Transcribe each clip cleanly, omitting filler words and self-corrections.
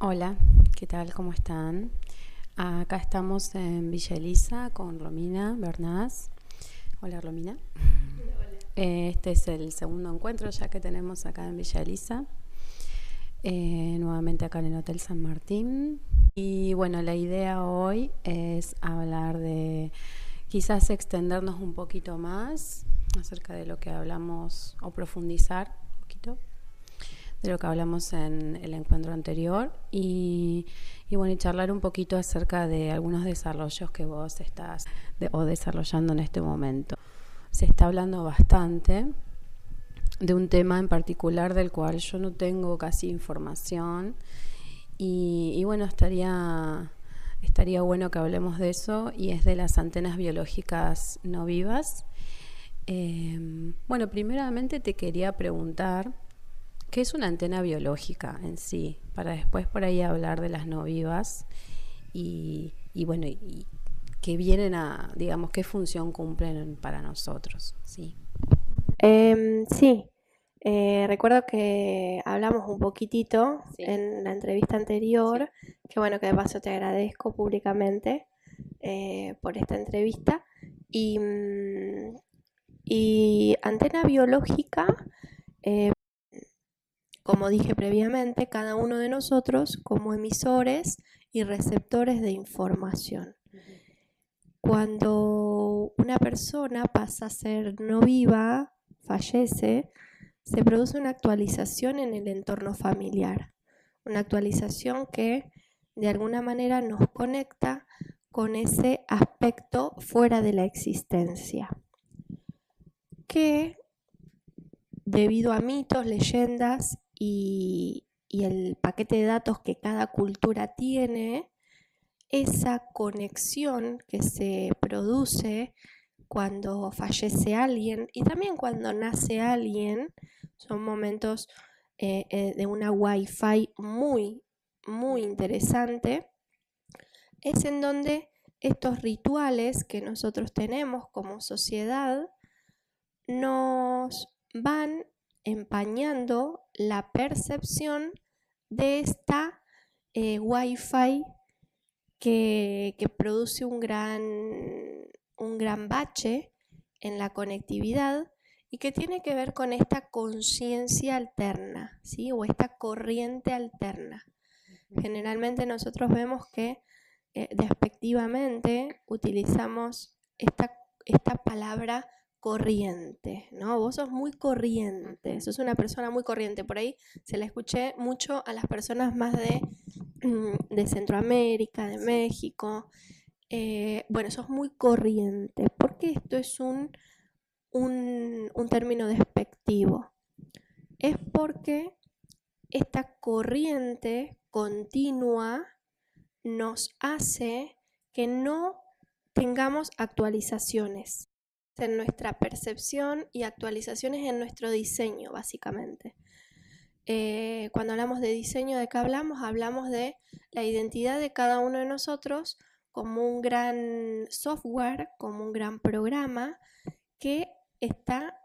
Hola, ¿qué tal? ¿Cómo están? Acá estamos en Villa Elisa con Romina Bernás. Hola, Romina. Este es el segundo encuentro ya que tenemos acá en Villa Elisa. Nuevamente acá en el Hotel San Martín. Y bueno, la idea hoy es hablar de quizás extendernos un poquito más acerca de lo que hablamos o profundizar un poquito de lo que hablamos en el encuentro anterior y bueno, y charlar un poquito acerca de algunos desarrollos que vos estás desarrollando en este momento. Se está hablando bastante de un tema en particular del cual yo no tengo casi información y bueno, estaría bueno que hablemos de eso, y es de las antenas biológicas no vivas. Bueno, primeramente te quería preguntar ¿qué es una antena biológica en sí? Para después por ahí hablar de las no vivas y bueno, y que vienen a, digamos, qué función cumplen para nosotros, ¿sí? Sí, recuerdo que hablamos un poquitito Sí, en la entrevista sí. anterior, que bueno, que de paso te agradezco públicamente por esta entrevista. Y, y antena biológica, eh, como dije previamente, cada uno de nosotros como emisores y receptores de información. Cuando una persona pasa a ser no viva, fallece, se produce una actualización en el entorno familiar, una actualización que de alguna manera nos conecta con ese aspecto fuera de la existencia, que debido a mitos, leyendas y el paquete de datos que cada cultura tiene, esa conexión que se produce cuando fallece alguien y también cuando nace alguien, son momentos de una wifi muy interesante, es en donde estos rituales que nosotros tenemos como sociedad nos van empañando la percepción de esta wifi que produce un gran bache en la conectividad y que tiene que ver con esta conciencia alterna, ¿sí? O esta corriente alterna. Generalmente nosotros vemos que despectivamente utilizamos esta palabra corriente, ¿no? Vos sos muy corriente, sos una persona muy corriente. Por ahí se la escuché mucho a las personas más de Centroamérica, de México. Bueno, sos muy corriente. ¿Por qué esto es un término despectivo? Es porque esta corriente continua nos hace que no tengamos actualizaciones en nuestra percepción y actualizaciones en nuestro diseño, básicamente. Cuando hablamos de diseño, ¿de qué hablamos? Hablamos de la identidad de cada uno de nosotros como un gran software, como un gran programa que está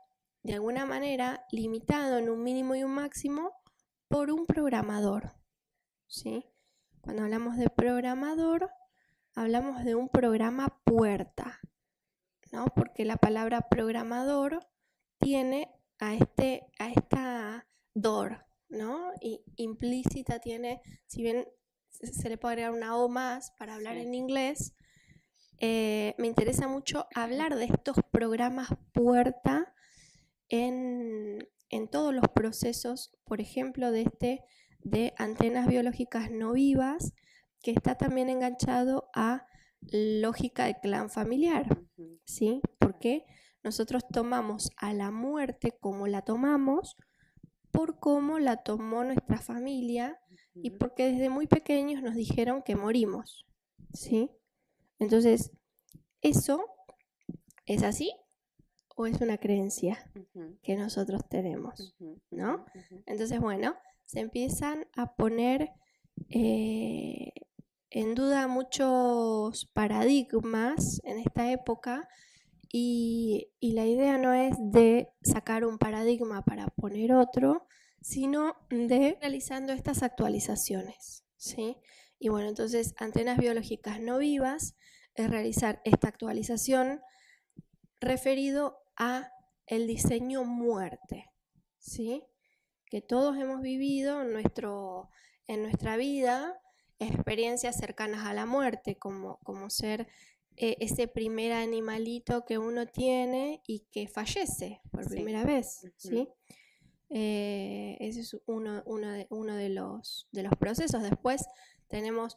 de alguna manera limitado en un mínimo y un máximo por un programador, ¿sí? Cuando hablamos de programador, hablamos de un programa puerta, ¿no? Porque la palabra programador tiene a esta door, ¿no? Y implícita tiene, si bien se le puede agregar una O más para hablar en inglés, me interesa mucho hablar de estos programas puerta en todos los procesos, por ejemplo, de antenas biológicas no vivas, que está también enganchado a lógica de clan familiar, ¿sí? Porque nosotros tomamos a la muerte como la tomamos por cómo la tomó nuestra familia y porque desde muy pequeños nos dijeron que morimos, ¿sí? Entonces, ¿eso es así o es una creencia que nosotros tenemos, ¿no? Entonces, bueno, se empiezan a poner eh, en duda muchos paradigmas en esta época y la idea no es de sacar un paradigma para poner otro, sino de realizando estas actualizaciones. ¿sí? Y bueno, entonces antenas biológicas no vivas es realizar esta actualización referido a el diseño muerte, ¿sí? Que todos hemos vivido en nuestra vida experiencias cercanas a la muerte, como ser ese primer animalito que uno tiene y que fallece por primera vez, ¿sí? Ese es uno de los procesos. Después tenemos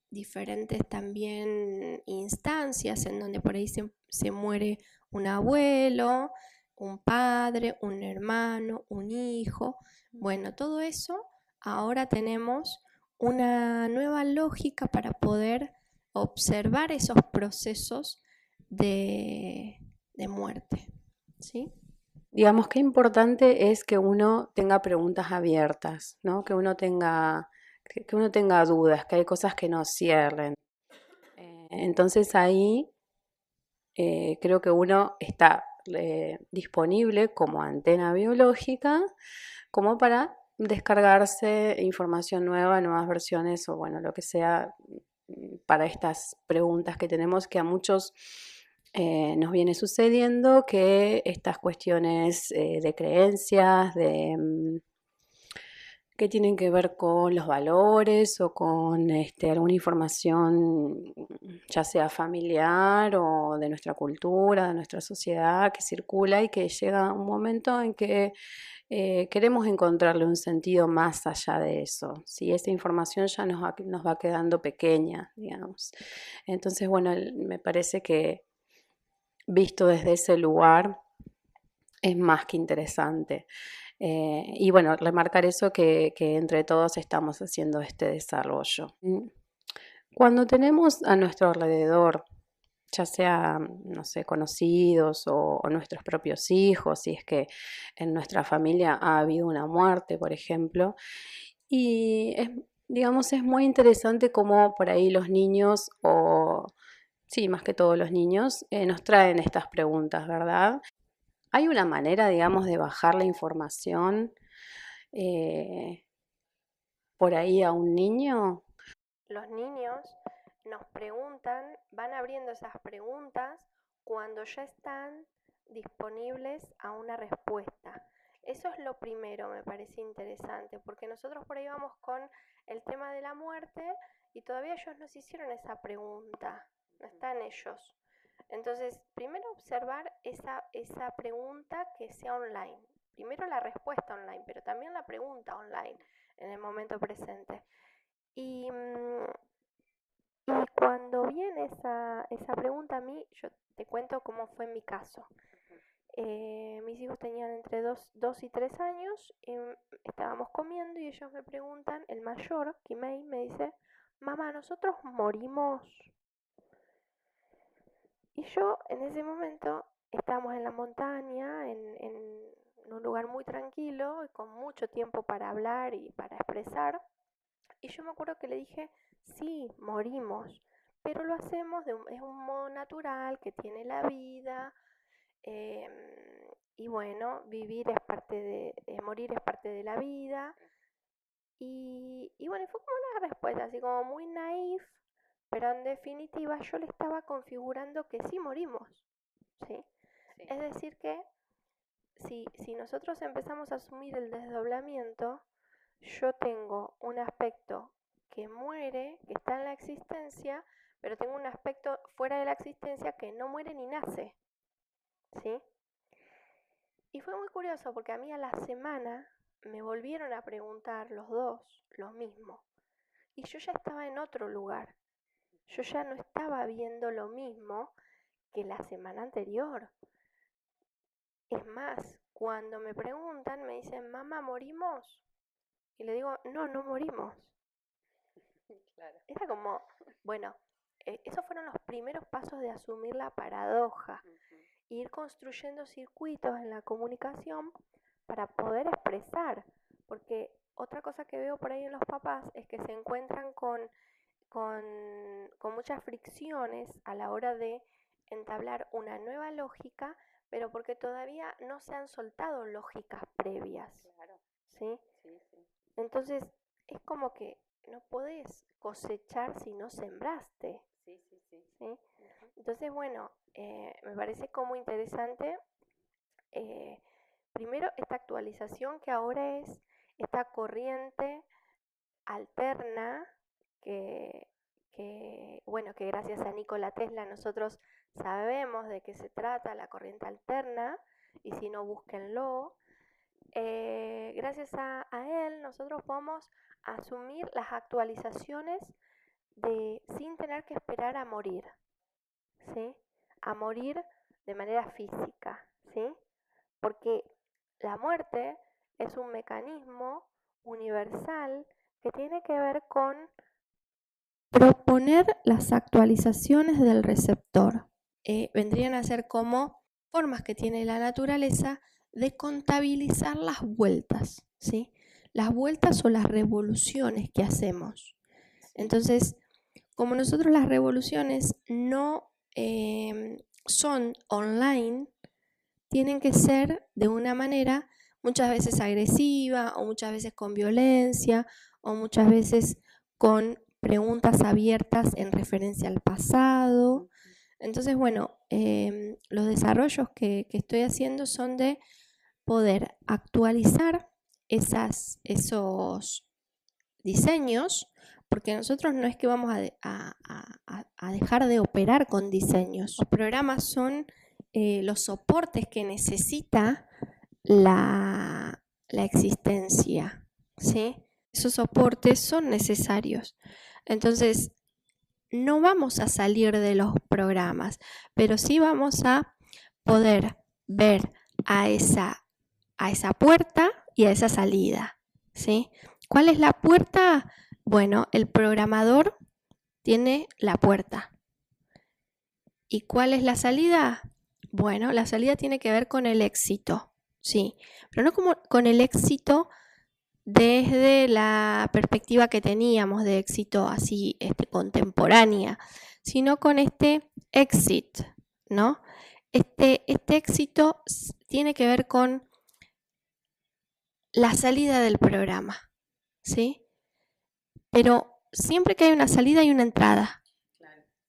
diferentes también instancias en donde por ahí se muere un abuelo, un padre, un hermano, un hijo. Bueno, todo eso ahora tenemos una nueva lógica para poder observar esos procesos de muerte, ¿sí? Digamos, qué importante es que uno tenga preguntas abiertas, ¿no? Que uno tenga dudas, que hay cosas que no cierren. Entonces ahí creo que uno está disponible como antena biológica, como para descargarse información nueva, nuevas versiones o bueno, lo que sea para estas preguntas que tenemos que a muchos nos viene sucediendo, que estas cuestiones de creencias, que tienen que ver con los valores o con alguna información, ya sea familiar o de nuestra cultura, de nuestra sociedad, que circula y que llega un momento en que queremos encontrarle un sentido más allá de eso. Si esa información ya nos va quedando pequeña, digamos. Entonces, bueno, me parece que visto desde ese lugar es más que interesante. Y bueno, remarcar eso que entre todos estamos haciendo este desarrollo. Cuando tenemos a nuestro alrededor, ya sea, no sé, conocidos o nuestros propios hijos, si es que en nuestra familia ha habido una muerte, por ejemplo, y digamos, es muy interesante cómo por ahí los niños, o sí, más que todos los niños, nos traen estas preguntas, ¿verdad? ¿Hay una manera, digamos, de bajar la información eh, por ahí a un niño? Los niños nos preguntan, van abriendo esas preguntas cuando ya están disponibles a una respuesta. Eso es lo primero, me parece interesante, porque nosotros por ahí vamos con el tema de la muerte y todavía ellos nos hicieron esa pregunta, no están ellos. Entonces, primero observar esa pregunta que sea online. Primero la respuesta online, pero también la pregunta online en el momento presente. Y, y cuando viene esa pregunta a mí, yo te cuento cómo fue en mi caso. Mis hijos tenían entre 2 y 3 años, estábamos comiendo y ellos me preguntan, el mayor, Kimei, me dice, mamá, ¿nosotros morimos? Y yo en ese momento estábamos en la montaña, en un lugar muy tranquilo y con mucho tiempo para hablar y para expresar. Y yo me acuerdo que le dije, sí, morimos, pero lo hacemos es un modo natural que tiene la vida. Y bueno, vivir es parte morir es parte de la vida. Y bueno, fue como una respuesta así como muy naif, pero en definitiva yo le estaba configurando que sí morimos, ¿sí? Sí. Es decir que si nosotros empezamos a asumir el desdoblamiento, yo tengo un aspecto que muere, que está en la existencia, pero tengo un aspecto fuera de la existencia que no muere ni nace, ¿sí? Y fue muy curioso porque a mí a la semana me volvieron a preguntar los dos lo mismo. Y yo ya estaba en otro lugar. Yo ya no estaba viendo lo mismo que la semana anterior. Es más, cuando me preguntan, me dicen, mamá, ¿morimos? Y le digo, no, no morimos. Claro. Era como, bueno, esos fueron los primeros pasos de asumir la paradoja. Ir construyendo circuitos en la comunicación para poder expresar. Porque otra cosa que veo por ahí en los papás es que se encuentran con muchas fricciones a la hora de entablar una nueva lógica, pero porque todavía no se han soltado lógicas previas. Claro. ¿Sí? Sí, sí. Entonces, es como que no podés cosechar si no sembraste. Sí. ¿Sí? Entonces, bueno, me parece como interesante, primero, esta actualización que ahora es esta corriente alterna bueno, que gracias a Nikola Tesla nosotros sabemos de qué se trata la corriente alterna, y si no, búsquenlo. Gracias a él nosotros podemos asumir las actualizaciones sin tener que esperar a morir, ¿sí? A morir de manera física, ¿sí? Porque la muerte es un mecanismo universal que tiene que ver con proponer las actualizaciones del receptor. Vendrían a ser como formas que tiene la naturaleza de contabilizar las vueltas, ¿sí? Las vueltas o las revoluciones que hacemos. Entonces, como nosotros las revoluciones no son online, tienen que ser de una manera muchas veces agresiva, o muchas veces con violencia, o muchas veces con preguntas abiertas en referencia al pasado. Entonces, bueno, los desarrollos que estoy haciendo son de poder actualizar esos diseños, porque nosotros no es que vamos a dejar de operar con diseños. Los programas son los soportes que necesita la existencia, ¿sí? Esos soportes son necesarios. Entonces, no vamos a salir de los programas, pero sí vamos a poder ver a esa puerta y a esa salida, ¿sí? ¿Cuál es la puerta? Bueno, el programador tiene la puerta. ¿Y cuál es la salida? Bueno, la salida tiene que ver con el éxito, sí, pero no como con el éxito desde la perspectiva que teníamos de éxito así contemporánea, sino con este exit, ¿no? Este éxito tiene que ver con la salida del programa, ¿sí? Pero siempre que hay una salida hay una entrada,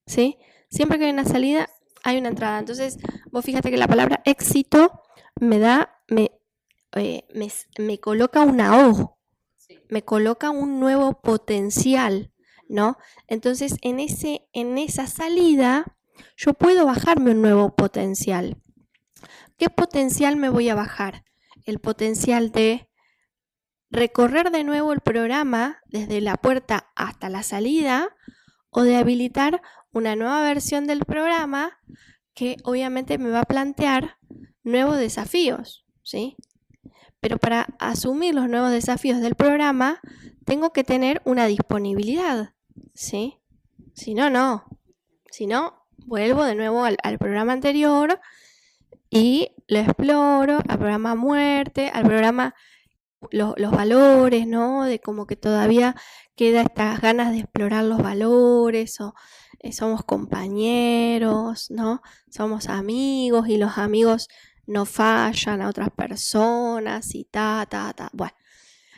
¿sí? Siempre que hay una salida hay una entrada. Entonces, vos fíjate que la palabra éxito me coloca una O, me coloca un nuevo potencial, ¿no? Entonces, en esa salida yo puedo bajarme un nuevo potencial. ¿Qué potencial me voy a bajar? El potencial de recorrer de nuevo el programa desde la puerta hasta la salida, o de habilitar una nueva versión del programa que obviamente me va a plantear nuevos desafíos, ¿sí? Pero para asumir los nuevos desafíos del programa tengo que tener una disponibilidad, ¿sí? Si no, no. Si no, vuelvo de nuevo al programa anterior y lo exploro, al programa muerte, al programa los valores, ¿no? De como que todavía queda estas ganas de explorar los valores, o somos compañeros, ¿no? Somos amigos y los amigos no fallan a otras personas y Bueno,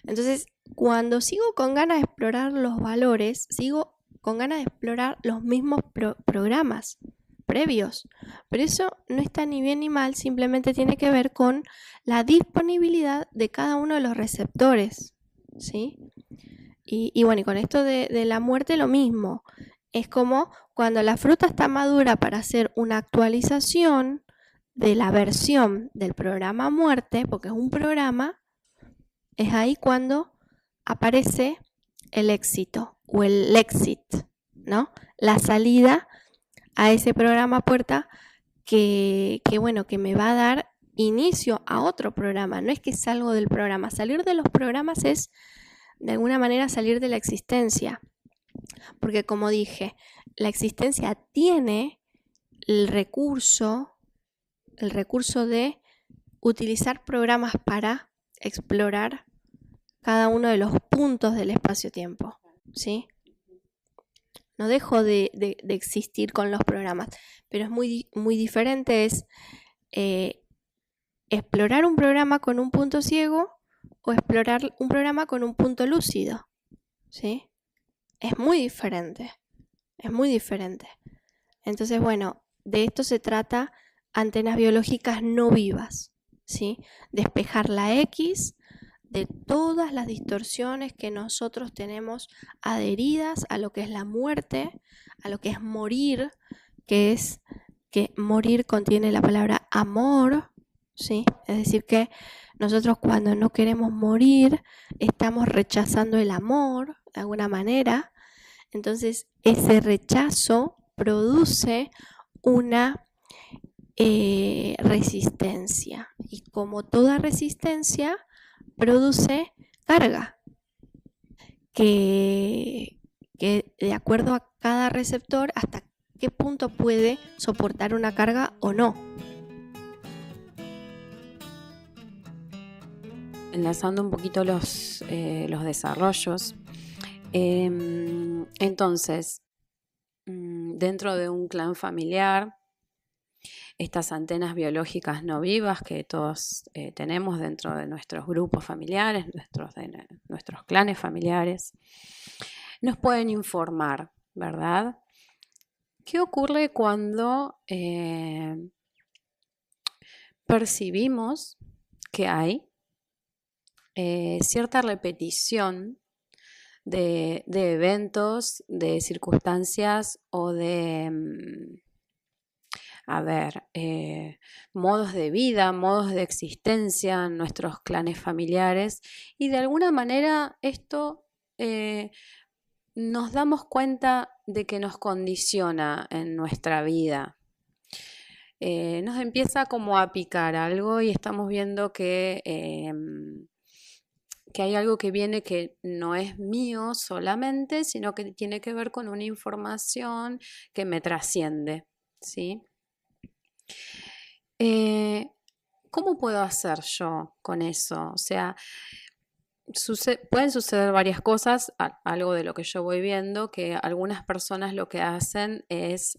entonces cuando sigo con ganas de explorar los valores, sigo con ganas de explorar los mismos programas previos, pero eso no está ni bien ni mal, simplemente tiene que ver con la disponibilidad de cada uno de los receptores, ¿sí? Y bueno, y con esto de la muerte lo mismo, es como cuando la fruta está madura para hacer una actualización de la versión del programa muerte, porque es un programa, es ahí cuando aparece el éxito o el exit, ¿no? La salida a ese programa puerta que me va a dar inicio a otro programa. No es que salgo del programa. Salir de los programas es, de alguna manera, salir de la existencia. Porque, como dije, la existencia tiene el recurso de utilizar programas para explorar cada uno de los puntos del espacio-tiempo, ¿sí? No dejo de existir con los programas, pero es muy, muy diferente es explorar un programa con un punto ciego o explorar un programa con un punto lúcido, ¿sí? Es muy diferente, es muy diferente. Entonces, bueno, de esto se trata antenas biológicas no vivas, ¿sí? Despejar la X de todas las distorsiones que nosotros tenemos adheridas a lo que es la muerte, a lo que es morir, que es que morir contiene la palabra amor, ¿sí? Es decir, que nosotros cuando no queremos morir estamos rechazando el amor de alguna manera. Entonces ese rechazo produce una resistencia, y como toda resistencia produce carga que de acuerdo a cada receptor hasta qué punto puede soportar una carga o no. Enlazando un poquito los desarrollos, entonces, dentro de un clan familiar, estas antenas biológicas no vivas que todos tenemos dentro de nuestros grupos familiares, nuestros clanes familiares, nos pueden informar, ¿verdad? ¿Qué ocurre cuando percibimos que hay cierta repetición de eventos, de circunstancias o de, modos de vida, modos de existencia en nuestros clanes familiares? Y de alguna manera esto nos damos cuenta de que nos condiciona en nuestra vida. Nos empieza como a picar algo y estamos viendo que hay algo que viene que no es mío solamente, sino que tiene que ver con una información que me trasciende, ¿sí? ¿Cómo puedo hacer yo con eso? O sea, pueden suceder varias cosas, algo de lo que yo voy viendo, que algunas personas lo que hacen es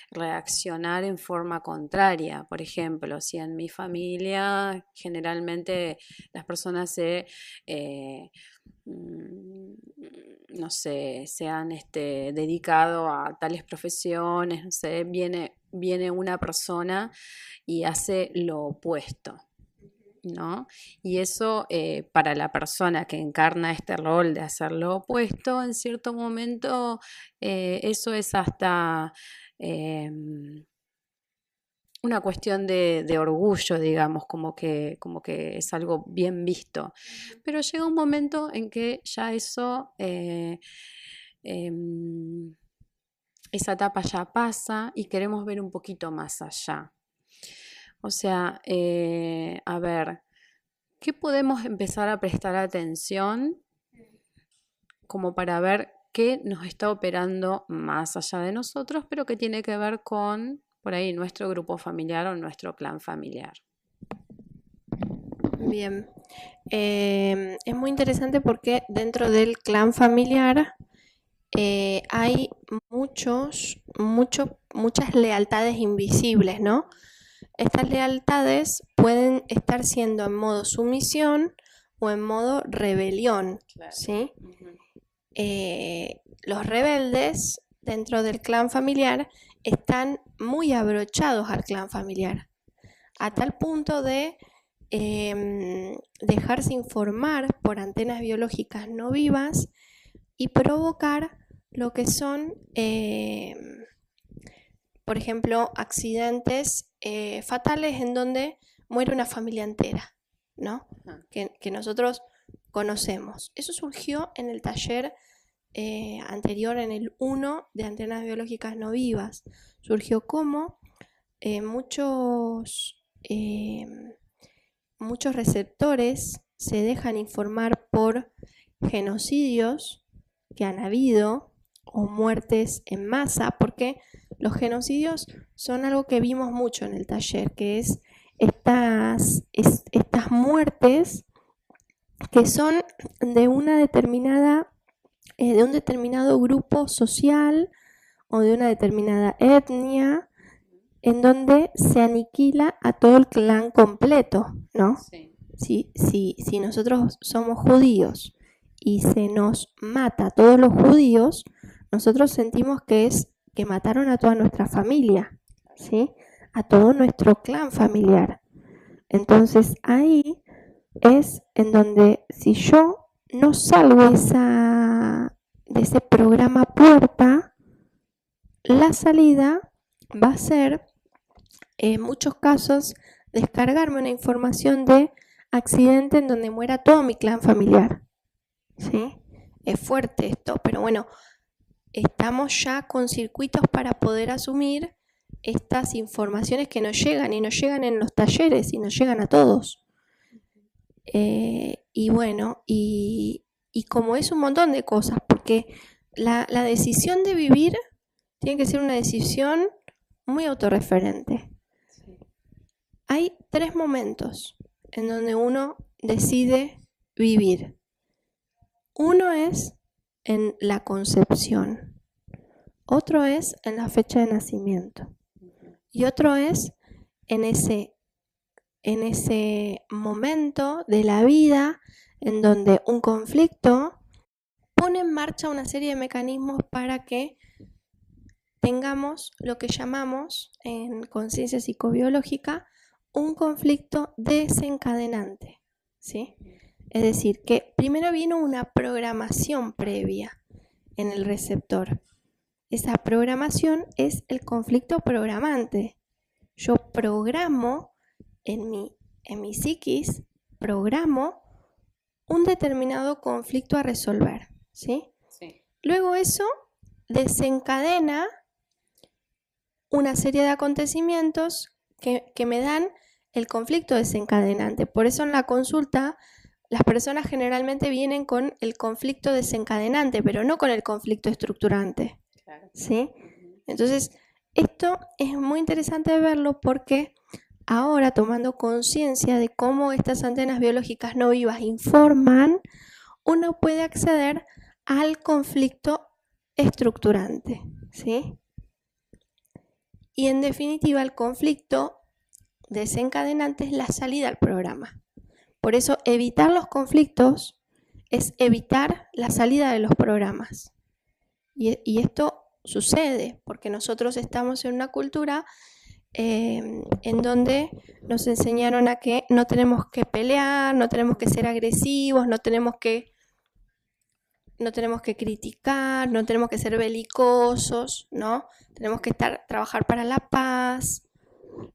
reaccionar en forma contraria. Por ejemplo, si en mi familia generalmente las personas no sé, se han dedicado a tales profesiones, no sé, viene una persona y hace lo opuesto, ¿no? Y eso para la persona que encarna este rol de hacer lo opuesto, en cierto momento eso es hasta una cuestión de orgullo, digamos, como que es algo bien visto. Pero llega un momento en que ya eso, esa etapa ya pasa y queremos ver un poquito más allá. O sea, a ver, ¿qué podemos empezar a prestar atención como para ver qué nos está operando más allá de nosotros, pero que tiene que ver con, por ahí, nuestro grupo familiar o nuestro clan familiar? Bien, es muy interesante porque dentro del clan familiar hay muchas lealtades invisibles, ¿no? Estas lealtades pueden estar siendo en modo sumisión o en modo rebelión, claro. ¿Sí? Uh-huh. Los rebeldes dentro del clan familiar están muy abrochados al clan familiar, a tal punto de dejarse informar por antenas biológicas no vivas y provocar lo que son, por ejemplo, accidentes fatales en donde muere una familia entera, ¿no? Que nosotros conocemos. Eso surgió en el taller anterior, en el 1 de antenas biológicas no vivas. Surgió como muchos receptores se dejan informar por genocidios que han habido o muertes en masa, porque los genocidios son algo que vimos mucho en el taller, que es estas muertes que son de una determinada, de un determinado grupo social o de una determinada etnia, en donde se aniquila a todo el clan completo, ¿no? Sí. Si nosotros somos judíos y se nos mata a todos los judíos, nosotros sentimos que es que mataron a toda nuestra familia, ¿sí? A todo nuestro clan familiar. Entonces ahí es en donde si yo no salgo de ese programa puerta, la salida va a ser, en muchos casos, descargarme una información de accidente en donde muera todo mi clan familiar. ¿Sí? Es fuerte esto, pero bueno, estamos ya con circuitos para poder asumir estas informaciones que nos llegan y nos llegan en los talleres y nos llegan a todos. Y bueno, y como es un montón de cosas, porque la decisión de vivir tiene que ser una decisión muy autorreferente. Hay 3 momentos en donde uno decide vivir. Uno es en la concepción, otro es en la fecha de nacimiento y otro es en ese momento de la vida en donde un conflicto pone en marcha una serie de mecanismos para que tengamos lo que llamamos en conciencia psicobiológica un conflicto desencadenante, ¿sí? Es decir, que primero vino una programación previa en el receptor. Esa programación es el conflicto programante. Yo programo en mi psiquis, programo un determinado conflicto a resolver, ¿sí? Sí. Luego eso desencadena una serie de acontecimientos que me dan el conflicto desencadenante. Por eso en la consulta las personas generalmente vienen con el conflicto desencadenante, pero no con el conflicto estructurante. Claro. ¿Sí? Entonces, esto es muy interesante verlo porque ahora, tomando conciencia de cómo estas antenas biológicas no vivas informan, uno puede acceder al conflicto estructurante, ¿sí? Y en definitiva, el conflicto desencadenante es la salida al programa. Por eso, evitar los conflictos es evitar la salida de los programas. Y esto sucede porque nosotros estamos en una cultura en donde nos enseñaron a que no tenemos que pelear, no tenemos que ser agresivos, no tenemos que criticar, no tenemos que ser belicosos, ¿no? Tenemos que trabajar para la paz.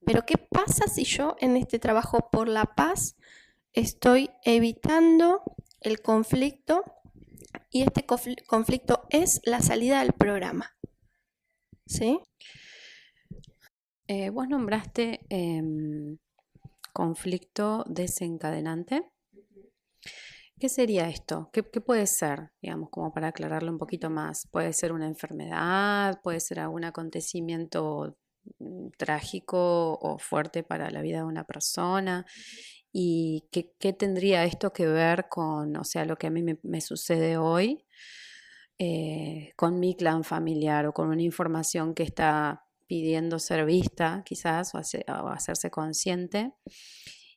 Pero ¿qué pasa si yo en este trabajo por la paz estoy evitando el conflicto y este conflicto es la salida del programa? ¿Sí? Vos nombraste conflicto desencadenante. ¿Qué sería esto? ¿Qué puede ser? Digamos, como para aclararlo un poquito más. ¿Puede ser una enfermedad? ¿Puede ser algún acontecimiento trágico o fuerte para la vida de una persona? ¿Y qué tendría esto que ver con, o sea, lo que a mí me sucede hoy con mi clan familiar o con una información que está pidiendo ser vista quizás o hacerse consciente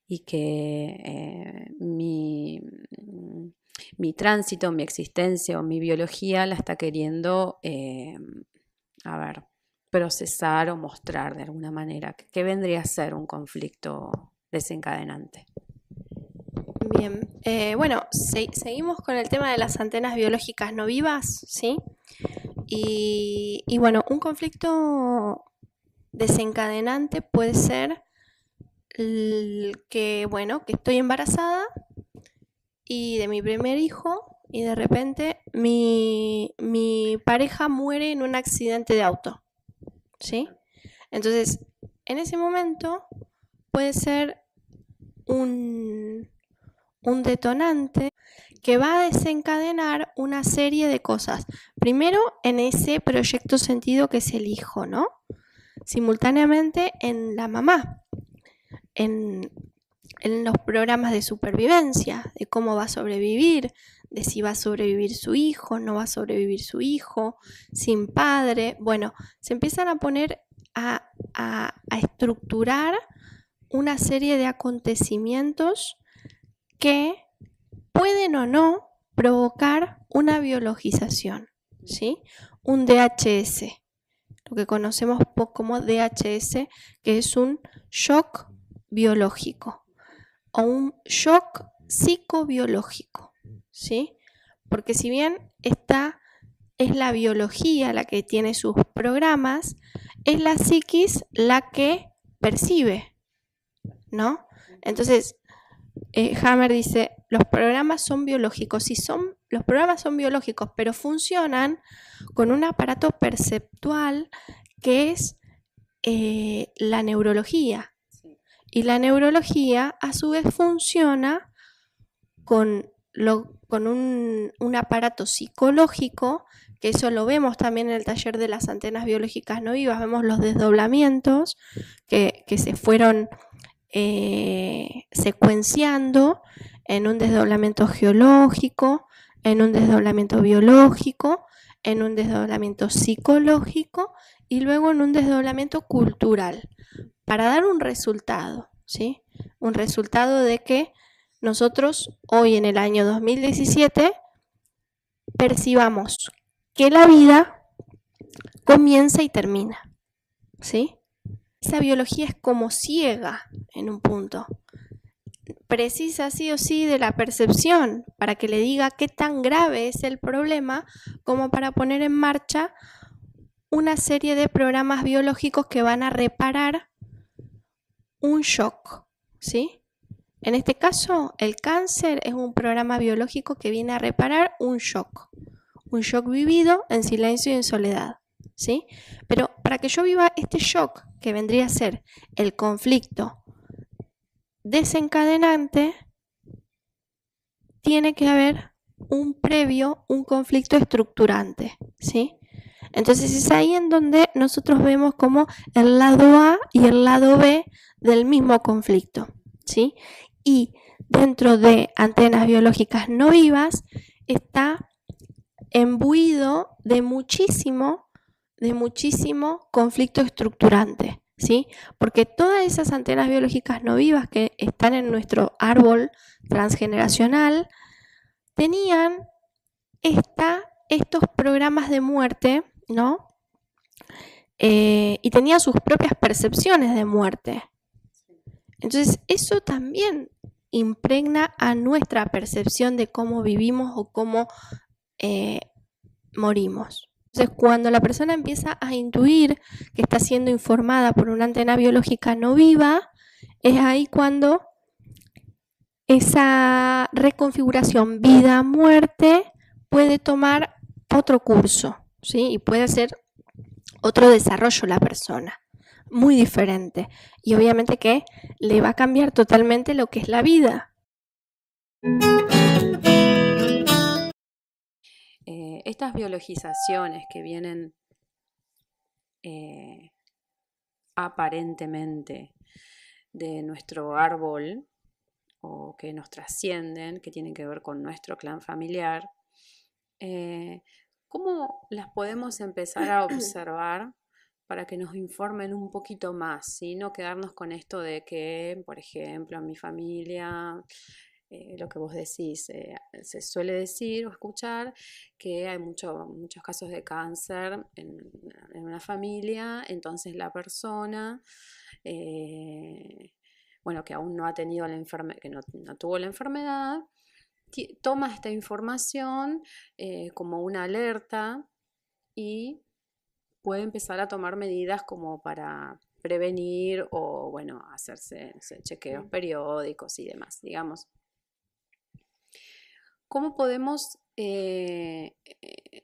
y que mi tránsito, mi existencia o mi biología la está queriendo, procesar o mostrar de alguna manera? ¿Qué vendría a ser un conflicto desencadenante? Bien, bueno, seguimos con el tema de las antenas biológicas no vivas, ¿sí? Y bueno, un conflicto desencadenante puede ser que estoy embarazada y de mi primer hijo y de repente mi pareja muere en un accidente de auto, ¿sí? Entonces, en ese momento puede ser un detonante que va a desencadenar una serie de cosas. Primero, en ese proyecto sentido que es el hijo, ¿no? Simultáneamente en la mamá, en los programas de supervivencia, de cómo va a sobrevivir, de si va a sobrevivir su hijo, no va a sobrevivir su hijo, sin padre. Bueno, se empiezan a poner a estructurar una serie de acontecimientos que pueden o no provocar una biologización, ¿sí? Un DHS, lo que conocemos como DHS, que es un shock biológico o un shock psicobiológico, ¿sí? Porque si bien esta es la biología la que tiene sus programas, es la psiquis la que percibe, ¿no? Entonces, Hammer dice, los programas son biológicos. Sí, los programas son biológicos, pero funcionan con un aparato perceptual que es la neurología. Y la neurología, a su vez, funciona con un aparato psicológico, que eso lo vemos también en el taller de las antenas biológicas no vivas. Vemos los desdoblamientos que se fueron secuenciando en un desdoblamiento geológico, en un desdoblamiento biológico, en un desdoblamiento psicológico y luego en un desdoblamiento cultural, para dar un resultado, ¿sí? Un resultado de que nosotros hoy en el año 2017 percibamos que la vida comienza y termina, ¿sí? Esa biología es como ciega en un punto. Precisa sí o sí de la percepción para que le diga qué tan grave es el problema, como para poner en marcha una serie de programas biológicos que van a reparar un shock, ¿sí? En este caso, el cáncer es un programa biológico que viene a reparar un shock vivido en silencio y en soledad, ¿sí? Pero para que yo viva este shock, que vendría a ser el conflicto desencadenante, tiene que haber un conflicto estructurante, ¿sí? Entonces es ahí en donde nosotros vemos como el lado A y el lado B del mismo conflicto, ¿sí? Y dentro de antenas biológicas no vivas está embuido de muchísimo conflicto estructurante, ¿sí? Porque todas esas antenas biológicas no vivas que están en nuestro árbol transgeneracional tenían estos programas de muerte, ¿no? Y tenían sus propias percepciones de muerte. Entonces, eso también impregna a nuestra percepción de cómo vivimos o cómo morimos. Entonces, cuando la persona empieza a intuir que está siendo informada por una antena biológica no viva, es ahí cuando esa reconfiguración vida-muerte puede tomar otro curso, ¿sí? Y puede hacer otro desarrollo la persona, muy diferente. Y obviamente que le va a cambiar totalmente lo que es la vida. Estas biologizaciones que vienen aparentemente de nuestro árbol o que nos trascienden, que tienen que ver con nuestro clan familiar, ¿cómo las podemos empezar a observar para que nos informen un poquito más, ¿sí? No quedarnos con esto de que, por ejemplo, en mi familia, lo que vos decís, se suele decir o escuchar que hay muchos casos de cáncer en una familia, entonces la persona, bueno, que aún no ha tenido la enfermedad, que no tuvo la enfermedad, toma esta información como una alerta y puede empezar a tomar medidas como para prevenir o, bueno, hacerse, no sé, chequeos periódicos y demás, digamos. ¿Cómo podemos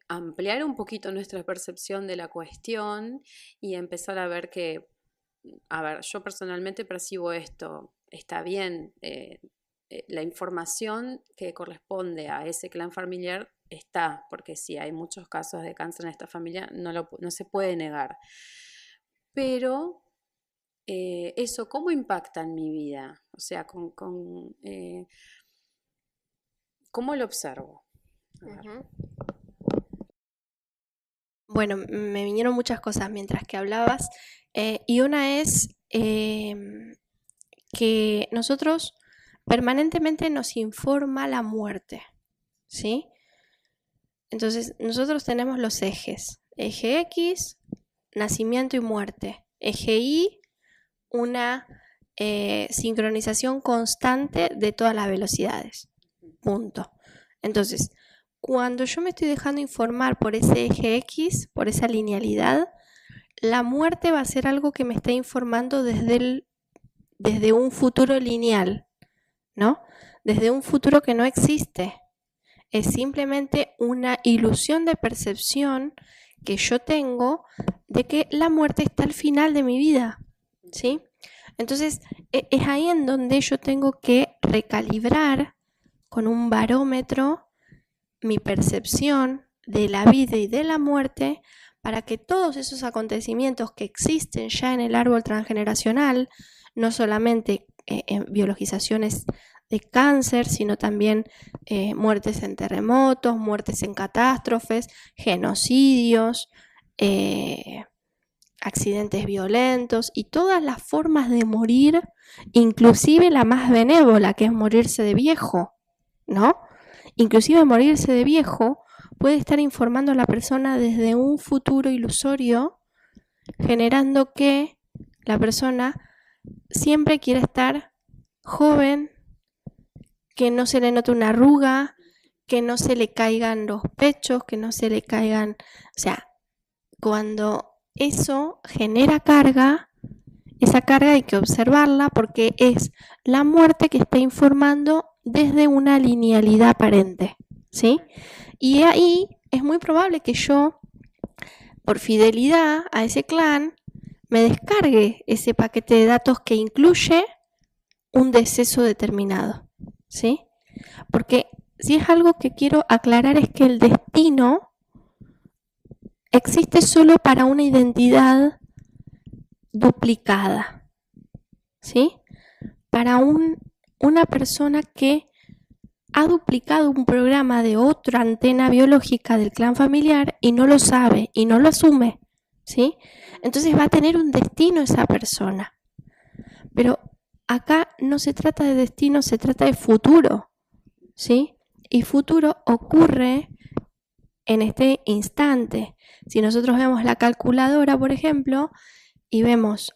ampliar un poquito nuestra percepción de la cuestión y empezar a ver que, a ver, yo personalmente percibo esto, está bien, la información que corresponde a ese clan familiar está, porque sí, hay muchos casos de cáncer en esta familia, no se puede negar. Pero eso, ¿cómo impacta en mi vida? O sea, ¿cómo lo observo? Bueno, me vinieron muchas cosas mientras que hablabas, y una es que nosotros permanentemente nos informa la muerte, ¿sí? Entonces, nosotros tenemos los ejes. Eje X, nacimiento y muerte. Eje Y, una sincronización constante de todas las velocidades. Punto. Entonces, cuando yo me estoy dejando informar por ese eje X, por esa linealidad, la muerte va a ser algo que me está informando desde un futuro lineal, ¿no? Desde un futuro que no existe. Es simplemente una ilusión de percepción que yo tengo de que la muerte está al final de mi vida, ¿sí? Entonces, es ahí en donde yo tengo que recalibrar con un barómetro mi percepción de la vida y de la muerte para que todos esos acontecimientos que existen ya en el árbol transgeneracional, no solamente biologizaciones de cáncer, sino también muertes en terremotos, muertes en catástrofes, genocidios, accidentes violentos y todas las formas de morir, inclusive la más benévola, que es morirse de viejo, ¿no? Inclusive morirse de viejo puede estar informando a la persona desde un futuro ilusorio, generando que la persona siempre quiere estar joven, que no se le note una arruga, que no se le caigan los pechos, que no se le caigan... O sea, cuando eso genera carga, esa carga hay que observarla porque es la muerte que está informando desde una linealidad aparente, ¿sí? Y ahí es muy probable que yo, por fidelidad a ese clan, me descargue ese paquete de datos que incluye un deceso determinado, ¿sí? Porque si es algo que quiero aclarar es que el destino existe solo para una identidad duplicada, ¿sí? Para una persona que ha duplicado un programa de otra antena biológica del clan familiar y no lo sabe y no lo asume, ¿sí? Entonces va a tener un destino esa persona. Pero acá no se trata de destino, se trata de futuro, ¿sí? Y futuro ocurre en este instante. Si nosotros vemos la calculadora, por ejemplo, y vemos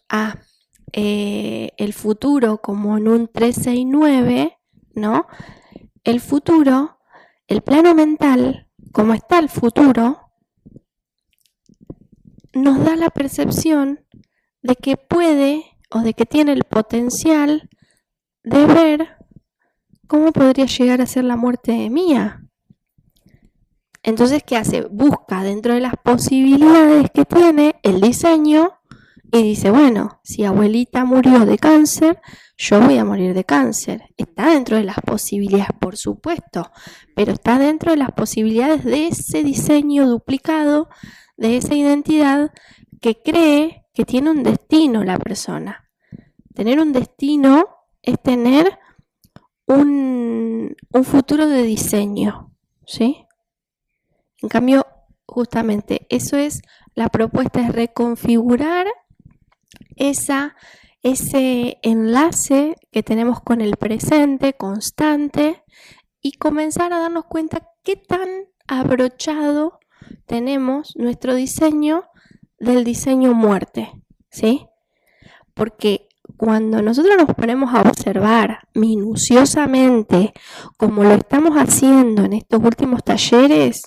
el futuro como en un 369, ¿no? El futuro, el plano mental, como está el futuro, nos da la percepción de que puede o de que tiene el potencial de ver cómo podría llegar a ser la muerte mía. Entonces, ¿qué hace? Busca dentro de las posibilidades que tiene el diseño y dice, bueno, si abuelita murió de cáncer, yo voy a morir de cáncer. Está dentro de las posibilidades, por supuesto, pero está dentro de las posibilidades de ese diseño duplicado, de esa identidad que cree que tiene un destino la persona. Tener un destino es tener un futuro de diseño, ¿sí? En cambio, justamente eso es, la propuesta es reconfigurar ese enlace que tenemos con el presente constante y comenzar a darnos cuenta qué tan abrochado tenemos nuestro diseño del diseño muerte, ¿sí? Porque cuando nosotros nos ponemos a observar minuciosamente, como lo estamos haciendo en estos últimos talleres,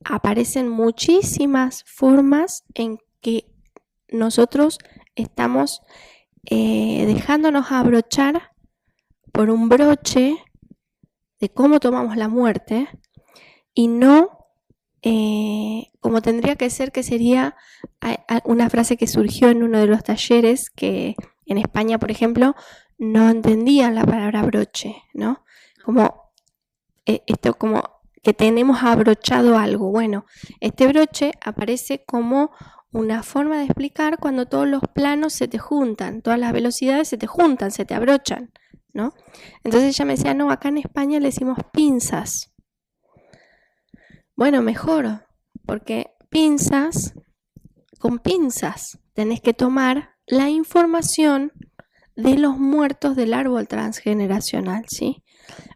aparecen muchísimas formas en que nosotros estamos dejándonos abrochar por un broche de cómo tomamos la muerte y no como tendría que ser, que sería una frase que surgió en uno de los talleres que en España, por ejemplo, no entendían la palabra broche, ¿no? Como esto, como que tenemos abrochado algo. Bueno, este broche aparece como una forma de explicar cuando todos los planos se te juntan, todas las velocidades se te juntan, se te abrochan, ¿no? Entonces ella me decía, no, acá en España le decimos pinzas. Bueno, mejor, porque con pinzas tenés que tomar la información de los muertos del árbol transgeneracional, ¿sí?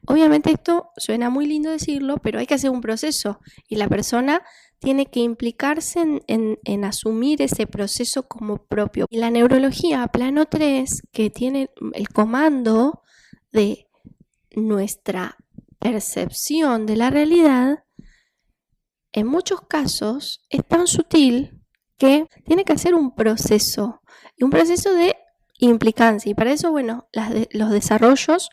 Obviamente esto suena muy lindo decirlo, pero hay que hacer un proceso y la persona tiene que implicarse en asumir ese proceso como propio. Y la neurología plano 3, que tiene el comando de nuestra percepción de la realidad, en muchos casos es tan sutil que tiene que hacer un proceso de implicancia. Y para eso, bueno, los desarrollos,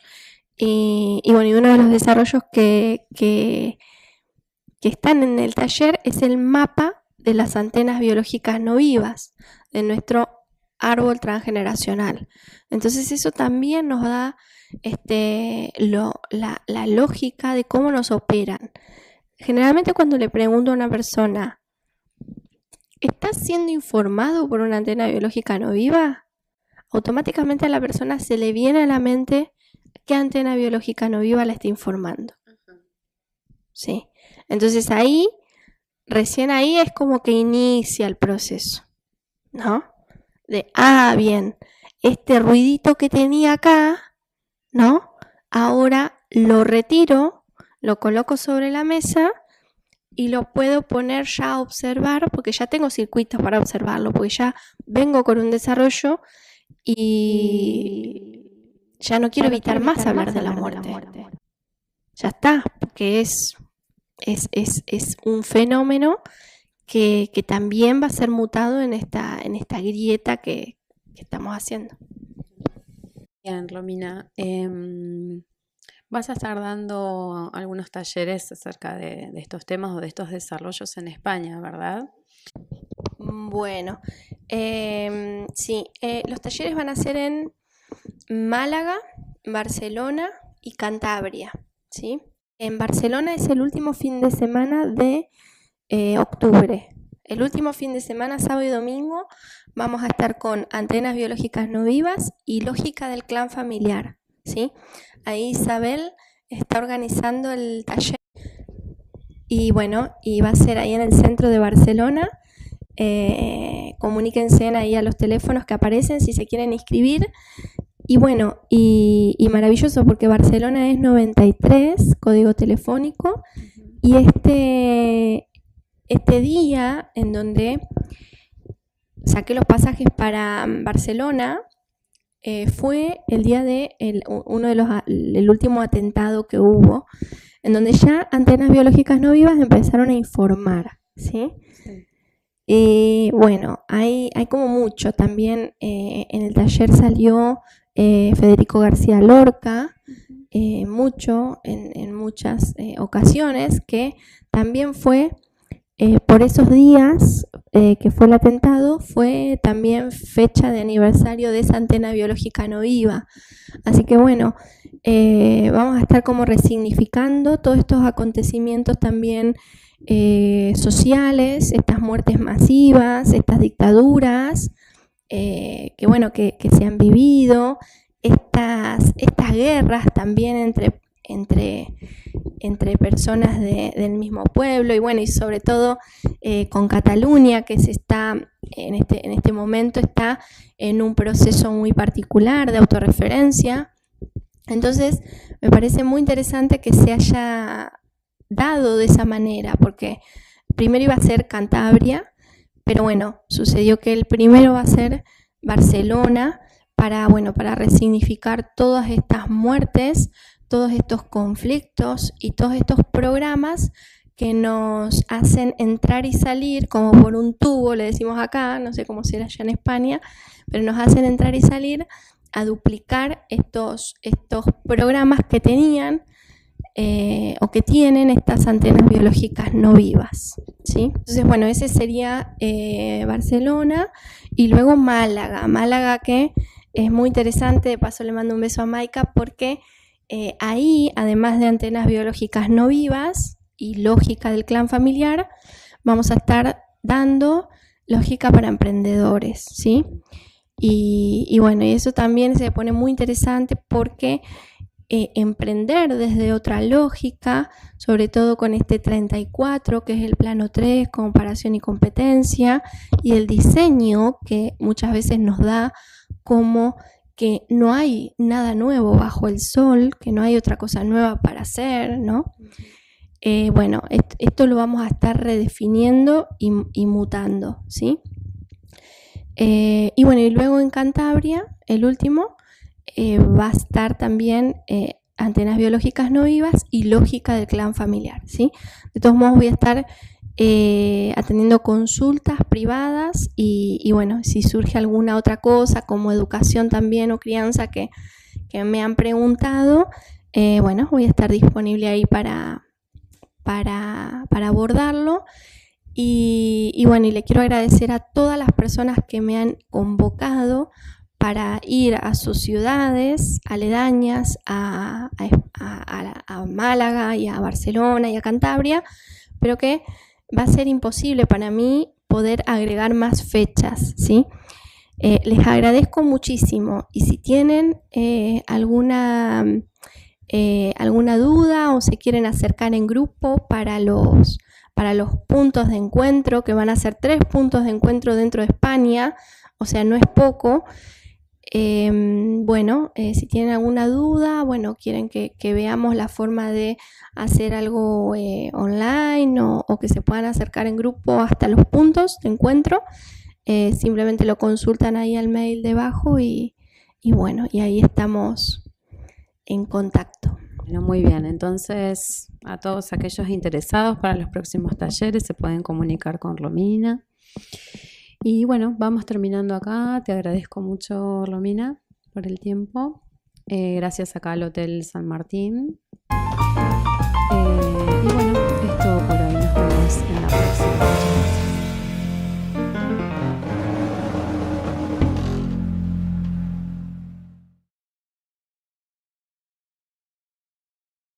y bueno, y uno de los desarrollos que están en el taller es el mapa de las antenas biológicas no vivas de nuestro árbol transgeneracional. Entonces eso también nos da la lógica de cómo nos operan. Generalmente cuando le pregunto a una persona, ¿estás siendo informado por una antena biológica no viva? Automáticamente a la persona se le viene a la mente qué antena biológica no viva la está informando. Sí. Entonces recién ahí es como que inicia el proceso, ¿no? De, bien, este ruidito que tenía acá, ¿no? Ahora lo retiro, lo coloco sobre la mesa y lo puedo poner ya a observar, porque ya tengo circuitos para observarlo, porque ya vengo con un desarrollo y ya no quiero evitar más hablar de la muerte. Ya está, porque es un fenómeno que también va a ser mutado en esta grieta que estamos haciendo. Bien, Romina, vas a estar dando algunos talleres acerca de estos temas o de estos desarrollos en España, ¿verdad? Bueno, sí, los talleres van a ser en Málaga, Barcelona y Cantabria, ¿sí? En Barcelona es el último fin de semana de octubre. El último fin de semana, sábado y domingo, vamos a estar con antenas biológicas no vivas y lógica del clan familiar, ¿sí? Ahí Isabel está organizando el taller y bueno, y va a ser ahí en el centro de Barcelona. Comuníquense ahí a los teléfonos que aparecen si se quieren inscribir. Y bueno, y maravilloso porque Barcelona es 93, código telefónico, y este día en donde saqué los pasajes para Barcelona fue el día de el último atentado que hubo, en donde ya antenas biológicas no vivas empezaron a informar, ¿sí? Sí. Bueno, hay como mucho. También en el taller salió Federico García Lorca, mucho en muchas ocasiones, que también fue por esos días que fue el atentado, fue también fecha de aniversario de esa antena biológica no viva. Así que bueno, vamos a estar como resignificando todos estos acontecimientos también sociales, estas muertes masivas, estas dictaduras que se han vivido, estas guerras también entre personas del mismo pueblo, y bueno, y sobre todo con Cataluña, que se está en este momento está en un proceso muy particular de autorreferencia. Entonces me parece muy interesante que se haya dado de esa manera, porque primero iba a ser Cantabria, pero bueno, sucedió que el primero va a ser Barcelona para resignificar todas estas muertes, todos estos conflictos y todos estos programas que nos hacen entrar y salir como por un tubo, le decimos acá, no sé cómo será allá en España, pero nos hacen entrar y salir a duplicar estos programas que tenían o que tienen estas antenas biológicas no vivas, ¿sí? Entonces, bueno, ese sería Barcelona, y luego Málaga que es muy interesante. De paso le mando un beso a Maika porque ahí, además de antenas biológicas no vivas y lógica del clan familiar, vamos a estar dando lógica para emprendedores, ¿sí? Y bueno, y eso también se pone muy interesante porque emprender desde otra lógica, sobre todo con este 34, que es el plano 3, comparación y competencia, y el diseño que muchas veces nos da como que no hay nada nuevo bajo el sol, que no hay otra cosa nueva para hacer, ¿no? Bueno, esto lo vamos a estar redefiniendo y mutando, ¿sí? Y bueno, y luego en Cantabria, el último, va a estar también antenas biológicas no vivas y lógica del clan familiar, ¿sí? De todos modos voy a estar atendiendo consultas privadas y bueno, si surge alguna otra cosa como educación también o crianza que me han preguntado, bueno, voy a estar disponible ahí para abordarlo. Y bueno, y le quiero agradecer a todas las personas que me han convocado para ir a sus ciudades aledañas, a Málaga y a Barcelona y a Cantabria, pero que va a ser imposible para mí poder agregar más fechas, ¿sí? Les agradezco muchísimo y si tienen alguna duda o se quieren acercar en grupo para los puntos de encuentro, que van a ser 3 puntos de encuentro dentro de España, o sea, no es poco. Bueno, si tienen alguna duda, bueno, quieren que veamos la forma de hacer algo online o que se puedan acercar en grupo hasta los puntos de encuentro, simplemente lo consultan ahí al mail debajo y bueno, y ahí estamos en contacto. Bueno, muy bien. Entonces, a todos aquellos interesados para los próximos talleres se pueden comunicar con Romina. Y bueno, vamos terminando acá. Te agradezco mucho, Romina, por el tiempo. Gracias acá al Hotel San Martín